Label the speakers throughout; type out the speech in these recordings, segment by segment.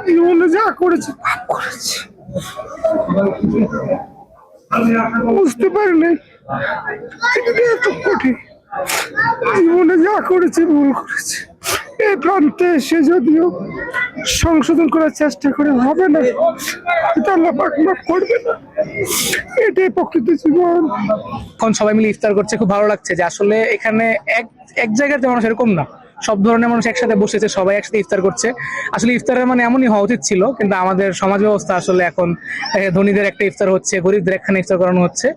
Speaker 1: জীবনে যা করেছে পাপ করেছে, বুঝতে পারিনি এটা এত কঠিন। জীবনে যা করেছে ভুল করেছে। এই প্রান্তে এসে যদিও সংশোধন করার চেষ্টা করে হবে না, এটা আল্লাহ পাক মাফ করবে না। এটাই প্রকৃত জীবন।
Speaker 2: এখন সবাই মিলে ইফতার করছে, খুব ভালো লাগছে যে আসলে এখানে এক এক জায়গাতে মানুষ এরকম না, সব ধরনের মানুষ একসাথে বসেছে, সবাই একসাথে ইফতার করছে। আসলে ইফতারের মানে এমনই হওয়া উচিত ছিল, কিন্তু আমাদের সমাজ ব্যবস্থা আসলে এখন ধনীদের একটা ইফতার হচ্ছে, গরিবদের একখানে ইফতার করানো হচ্ছে।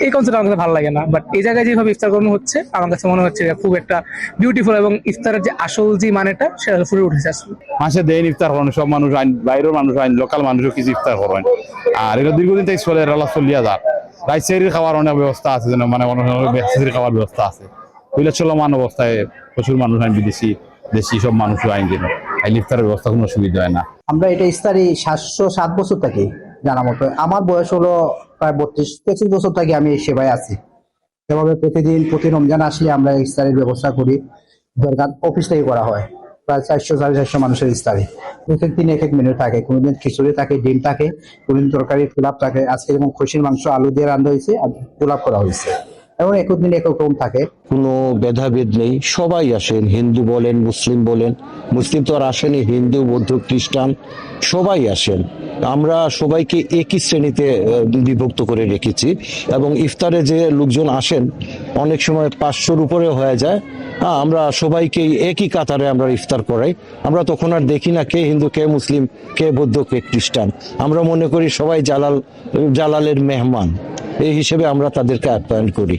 Speaker 2: এই কনসেপ্ট আমার কাছে ভালো লাগে না, বাট এই জায়গায় যেভাবে ইফতার করানো হচ্ছে আমার কাছে মনে হচ্ছে যে খুব একটা বিউটিফুল, এবং ইফতারের যে আসল যে মানেটা সেটা ফুটে উঠেছে আসলে।
Speaker 3: মাসে দেন ইফতার করেন, সব মানুষ আইন, বাইরের মানুষ আইন, লোকাল মানুষও কিছু ইফতার করেন। আর এটা দীর্ঘদিন থেকে চলে, এটা চলিয়া যাক। রাইসেরির খাওয়ার অনেক ব্যবস্থা আছে, যেন মানে খাওয়ার ব্যবস্থা আছে। ওইটা চলমান অবস্থায় প্রচুর মানুষ আইন, বিদেশি দেশি সব মানুষ আইন, যেন আইন ইফতারের ব্যবস্থা কোনো অসুবিধা হয় না।
Speaker 4: আমরা এটা ইফতারি 707 বছর থাকি জানা মতো। আমার বয়স হলো প্রায় 32-33 বছর থেকে আমি এই সেবায় আছি। এভাবে প্রতিদিন প্রতি রমজান আসলে আমরা ইফতারের ব্যবস্থা করি, দরকার অফিস থেকে করা হয়। প্রায় 400-450 মানুষের ইফতারি। এক এক দিন এক এক মেনু থাকে, কোনোদিন খিচুড়ি থাকে, ডিম থাকে, কোনোদিন তরকারি পোলাপ থাকে। আজকে যেমন খসির মাংস আলু দিয়ে রান্না হয়েছে আর পোলাপ করা হয়েছে, এবং এক এক দিন এক এক রকম থাকে।
Speaker 5: কোনো ভেদাভেদ নেই, সবাই আসেন, হিন্দু বলেন, মুসলিম বলেন। মুসলিম তো আর আসেনি, হিন্দু, বৌদ্ধ, খ্রিস্টান সবাই আসেন। আমরা সবাইকে একই শ্রেণীতে বিভক্ত করে রেখেছি, এবং ইফতারে যে লোকজন আসেন অনেক সময় 500-র উপরে হয়ে যায়। হ্যাঁ, আমরা সবাইকে একই কাতারে আমরা ইফতার করাই। আমরা তখন আর দেখি না কে হিন্দু, কে মুসলিম, কে বৌদ্ধ, কে খ্রিস্টান। আমরা মনে করি সবাই জালালের মেহমান, এই হিসেবে আমরা তাদেরকে আপ্যায়ন করি।